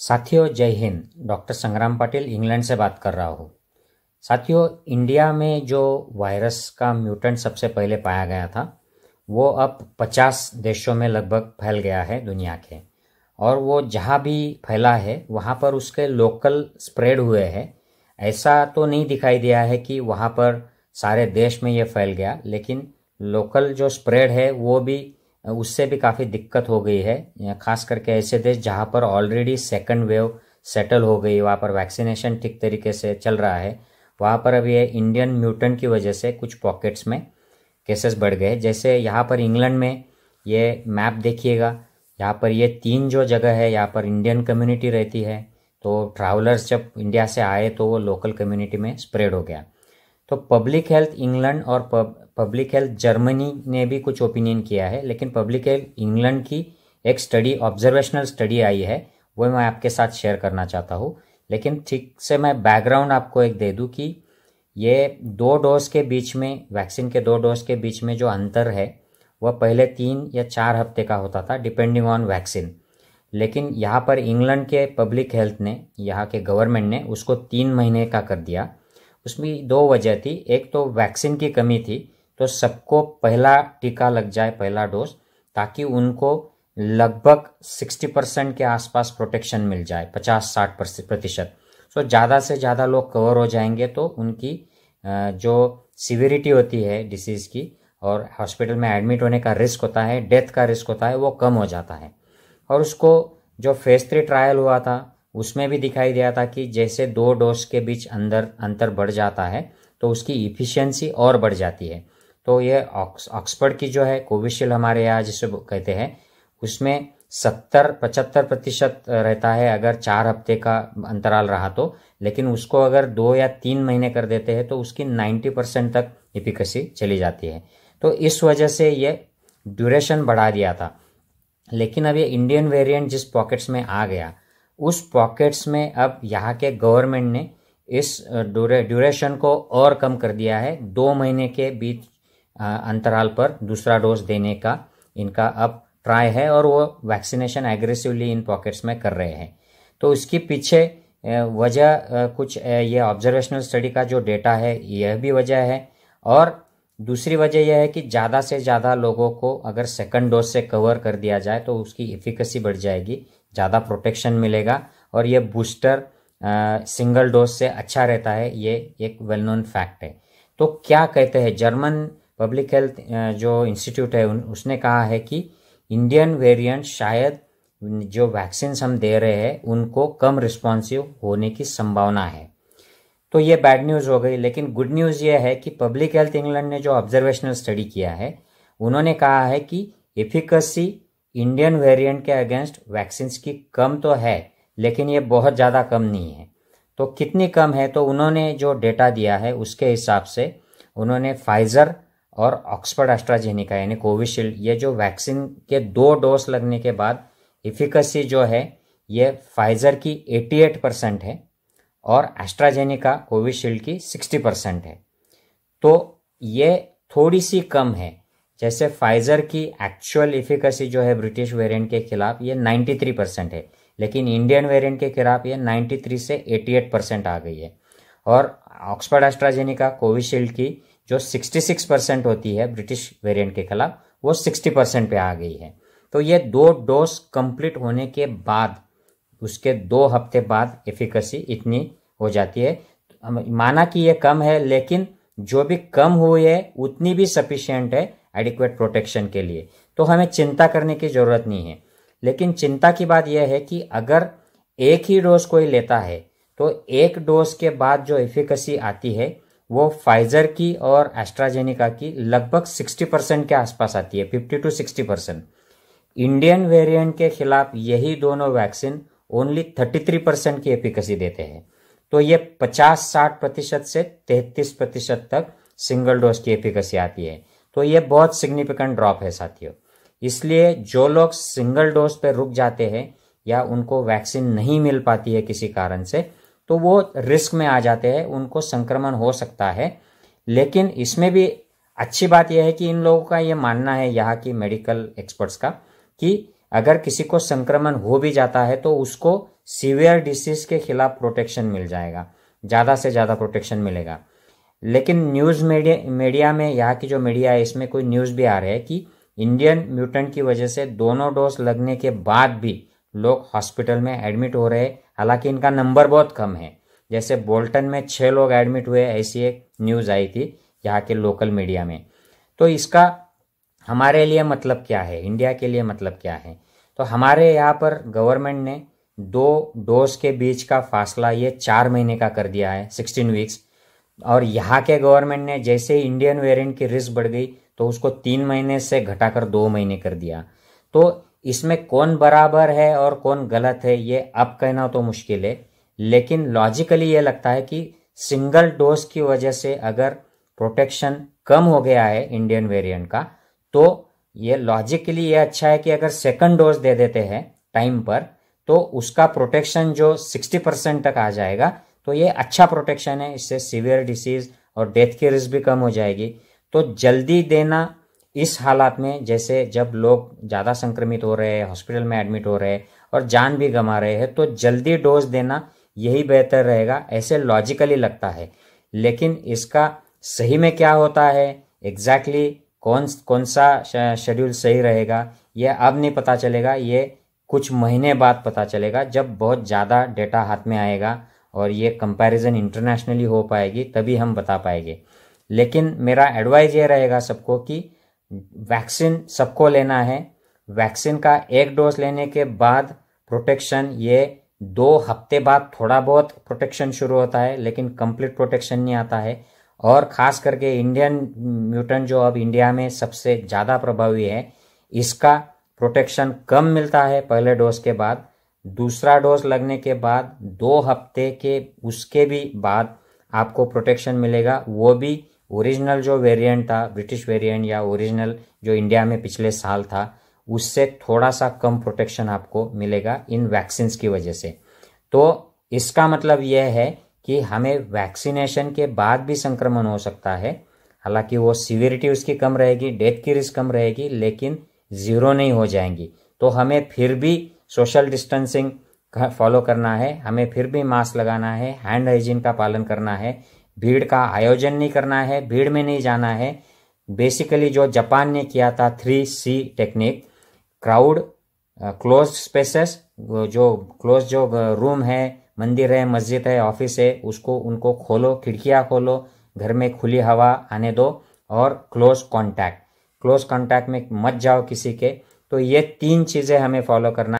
साथियों जय हिंद। डॉक्टर संग्राम पाटिल इंग्लैंड से बात कर रहा हूँ। साथियों, इंडिया में जो वायरस का म्यूटेंट सबसे पहले पाया गया था वो अब 50 देशों में लगभग फैल गया है दुनिया के, और वो जहाँ भी फैला है वहाँ पर उसके लोकल स्प्रेड हुए हैं। ऐसा तो नहीं दिखाई दिया है कि वहाँ पर सारे देश में ये फैल गया, लेकिन लोकल जो स्प्रेड है वो भी उससे भी काफ़ी दिक्कत हो गई है। खास करके ऐसे देश जहाँ पर ऑलरेडी सेकंड वेव सेटल हो गई, वहाँ पर वैक्सीनेशन ठीक तरीके से चल रहा है, वहाँ पर अब ये इंडियन म्यूटेंट की वजह से कुछ पॉकेट्स में केसेस बढ़ गए। जैसे यहाँ पर इंग्लैंड में ये मैप देखिएगा, यहाँ पर ये 3 जो जगह है यहाँ पर इंडियन कम्युनिटी रहती है, तो ट्रैवलर्स जब इंडिया से आए तो वो लोकल कम्युनिटी में स्प्रेड हो गया। तो पब्लिक हेल्थ इंग्लैंड और पब्लिक हेल्थ जर्मनी ने भी कुछ ओपिनियन किया है, लेकिन पब्लिक हेल्थ इंग्लैंड की एक स्टडी, ऑब्जर्वेशनल स्टडी आई है, वो मैं आपके साथ शेयर करना चाहता हूँ। लेकिन ठीक से मैं बैकग्राउंड आपको एक दे दूँ कि ये 2 डोज के बीच में, वैक्सीन के 2 डोज के बीच में जो अंतर है वह पहले 3 या 4 हफ्ते का होता था डिपेंडिंग ऑन वैक्सीन। लेकिन यहाँ पर इंग्लैंड के पब्लिक हेल्थ ने, यहाँ के गवर्नमेंट ने उसको 3 महीने का कर दिया। उसमें 2 वजह थी। एक तो वैक्सीन की कमी थी, तो सबको पहला टीका लग जाए, पहला डोज, ताकि उनको लगभग 60% के आसपास प्रोटेक्शन मिल जाए, 50-60%। सो ज़्यादा से ज़्यादा लोग कवर हो जाएंगे तो उनकी जो सिविरिटी होती है डिसीज़ की और हॉस्पिटल में एडमिट होने का रिस्क होता है, डेथ का रिस्क होता है, वो कम हो जाता है। और उसको जो फेज 3 ट्रायल हुआ था उसमें भी दिखाई दिया था कि जैसे 2 डोज के बीच अंतर बढ़ जाता है तो उसकी इफ़िशियंसी और बढ़ जाती है। तो ये ऑक्सफोर्ड की जो है कोविशील्ड हमारे यहाँ जिसे कहते हैं, उसमें 70-75% रहता है अगर 4 हफ्ते का अंतराल रहा तो, लेकिन उसको अगर 2 या 3 महीने कर देते हैं तो उसकी 90% तक एफिकेसी चली जाती है। तो इस वजह से ये ड्यूरेशन बढ़ा दिया था। लेकिन अब ये इंडियन वेरिएंट जिस पॉकेट्स में आ गया, उस पॉकेट्स में अब यहाँ के गवर्नमेंट ने इस ड्यूरेशन को और कम कर दिया है। 2 महीने के बीच अंतराल पर दूसरा डोज देने का इनका अब ट्राई है, और वो वैक्सीनेशन एग्रेसिवली इन पॉकेट्स में कर रहे हैं। तो इसके पीछे वजह कुछ ये ऑब्जर्वेशनल स्टडी का जो डेटा है यह भी वजह है, और दूसरी वजह यह है कि ज़्यादा से ज़्यादा लोगों को अगर सेकंड डोज से कवर कर दिया जाए तो उसकी एफिकेसी बढ़ जाएगी, ज़्यादा प्रोटेक्शन मिलेगा, और ये बूस्टर सिंगल डोज से अच्छा रहता है। ये एक वेल नोन फैक्ट है। तो क्या कहते हैं जर्मन पब्लिक हेल्थ जो इंस्टीट्यूट है उसने कहा है कि इंडियन वेरिएंट शायद जो वैक्सीन हम दे रहे हैं उनको कम रिस्पॉन्सिव होने की संभावना है। तो ये बैड न्यूज़ हो गई। लेकिन गुड न्यूज़ ये है कि पब्लिक हेल्थ इंग्लैंड ने जो ऑब्जर्वेशनल स्टडी किया है उन्होंने कहा है कि एफिकेसी इंडियन वेरिएंट के अगेंस्ट वैक्सीन की कम तो है, लेकिन ये बहुत ज़्यादा कम नहीं है। तो कितनी कम है, तो उन्होंने जो डेटा दिया है उसके हिसाब से उन्होंने फाइजर और ऑक्सफोर्ड एस्ट्राजेनिका यानी कोविशील्ड, ये जो वैक्सीन के 2 डोज लगने के बाद एफिकेसी जो है ये फाइजर की 88% है और एस्ट्राजेनिका कोविशील्ड की 60% है। तो ये थोड़ी सी कम है। जैसे फाइजर की एक्चुअल एफिकेसी जो है ब्रिटिश वेरिएंट के खिलाफ ये 93% है, लेकिन इंडियन वेरिएंट के खिलाफ ये 93 से 88% आ गई है। और ऑक्सफोर्ड एस्ट्राजेनिका कोविशील्ड की जो 66% होती है ब्रिटिश वेरिएंट के खिलाफ, वो 60% पे आ गई है। तो ये 2 डोज कंप्लीट होने के बाद, उसके 2 हफ्ते बाद एफिकेसी इतनी हो जाती है। माना कि ये कम है, लेकिन जो भी कम हुई है उतनी भी सफिशिएंट है एडिक्वेट प्रोटेक्शन के लिए। तो हमें चिंता करने की ज़रूरत नहीं है। लेकिन चिंता की बात यह है कि अगर एक ही डोज कोई लेता है तो एक डोज के बाद जो एफिकेसी आती है वो फाइजर की और एस्ट्राजेनिका की लगभग 60% के आसपास आती है, 50 to 60%। इंडियन वेरिएंट के खिलाफ यही दोनों वैक्सीन ओनली 33% की एफिकेसी देते हैं। तो ये 50-60% से 33% तक सिंगल डोज की एफिकेसी आती है। तो ये बहुत सिग्निफिकेंट ड्रॉप है साथियों। इसलिए जो लोग सिंगल डोज पे रुक जाते हैं या उनको वैक्सीन नहीं मिल पाती है किसी कारण से, तो वो रिस्क में आ जाते हैं, उनको संक्रमण हो सकता है। लेकिन इसमें भी अच्छी बात यह है कि इन लोगों का ये मानना है, यहाँ की मेडिकल एक्सपर्ट्स का, कि अगर किसी को संक्रमण हो भी जाता है तो उसको सीवियर डिसीज के खिलाफ प्रोटेक्शन मिल जाएगा, ज़्यादा से ज़्यादा प्रोटेक्शन मिलेगा। लेकिन न्यूज़ मीडिया में, यहाँ की जो मीडिया है, इसमें कोई न्यूज़ भी आ रहा है कि इंडियन म्यूटेंट की वजह से दोनों डोज लगने के बाद भी लोग हॉस्पिटल में एडमिट हो रहे हैं, हालांकि इनका नंबर बहुत कम है। जैसे बोल्टन में 6 लोग एडमिट हुए, ऐसी एक न्यूज़ आई थी यहाँ के लोकल मीडिया में। तो इसका हमारे लिए मतलब क्या है, इंडिया के लिए मतलब क्या है? तो हमारे यहाँ पर गवर्नमेंट ने 2 डोज के बीच का फासला ये 4 महीने का कर दिया है, 16 वीक्स। और यहाँ के गवर्नमेंट ने जैसे ही इंडियन वेरिएंट की रिस्क बढ़ गई तो उसको 3 महीने से घटाकर 2 महीने कर दिया। तो इसमें कौन बराबर है और कौन गलत है ये अब कहना तो मुश्किल है, लेकिन लॉजिकली ये लगता है कि सिंगल डोज की वजह से अगर प्रोटेक्शन कम हो गया है इंडियन वेरिएंट का, तो ये लॉजिकली ये अच्छा है कि अगर सेकंड डोज दे देते हैं टाइम पर तो उसका प्रोटेक्शन जो 60% तक आ जाएगा, तो ये अच्छा प्रोटेक्शन है। इससे सीवियर डिसीज और डेथ की रिस्क भी कम हो जाएगी। तो जल्दी देना इस हालात में, जैसे जब लोग ज़्यादा संक्रमित हो रहे हैं, हॉस्पिटल में एडमिट हो रहे हैं और जान भी गंवा रहे हैं, तो जल्दी डोज देना यही बेहतर रहेगा, ऐसे लॉजिकली लगता है। लेकिन इसका सही में क्या होता है, एग्जैक्टली कौन सा शेड्यूल सही रहेगा, ये अब नहीं पता चलेगा। ये कुछ महीने बाद पता चलेगा, जब बहुत ज़्यादा डेटा हाथ में आएगा और ये कंपैरिजन इंटरनेशनली हो पाएगी, तभी हम बता पाएंगे। लेकिन मेरा एडवाइस ये रहेगा सबको कि वैक्सीन सबको लेना है। वैक्सीन का 1 डोज लेने के बाद प्रोटेक्शन ये 2 हफ्ते बाद थोड़ा बहुत प्रोटेक्शन शुरू होता है, लेकिन कंप्लीट प्रोटेक्शन नहीं आता है। और ख़ास करके इंडियन म्यूटेंट जो अब इंडिया में सबसे ज़्यादा प्रभावी है, इसका प्रोटेक्शन कम मिलता है पहले डोज के बाद। दूसरा डोज लगने के बाद 2 हफ्ते के उसके भी बाद आपको प्रोटेक्शन मिलेगा, वो भी ओरिजिनल जो वेरिएंट था, ब्रिटिश वेरिएंट या ओरिजिनल जो इंडिया में पिछले साल था, उससे थोड़ा सा कम प्रोटेक्शन आपको मिलेगा इन वैक्सीन्स की वजह से। तो इसका मतलब यह है कि हमें वैक्सीनेशन के बाद भी संक्रमण हो सकता है, हालांकि वो सीवियरिटी उसकी कम रहेगी, डेथ की रिस्क कम रहेगी, लेकिन ज़ीरो नहीं हो जाएंगी। तो हमें फिर भी सोशल डिस्टेंसिंग फॉलो करना है, हमें फिर भी मास्क लगाना है, हैंड हाइजीन का पालन करना है, भीड़ का आयोजन नहीं करना है, भीड़ में नहीं जाना है। बेसिकली जो जापान ने किया था 3C technique, crowd, close spaces, जो क्लोज जो रूम है, मंदिर है, मस्जिद है, ऑफिस है, उनको खोलो, खिड़कियां खोलो, घर में खुली हवा आने दो, और क्लोज कांटेक्ट में मत जाओ किसी के। तो ये 3 चीज़ें हमें फॉलो करना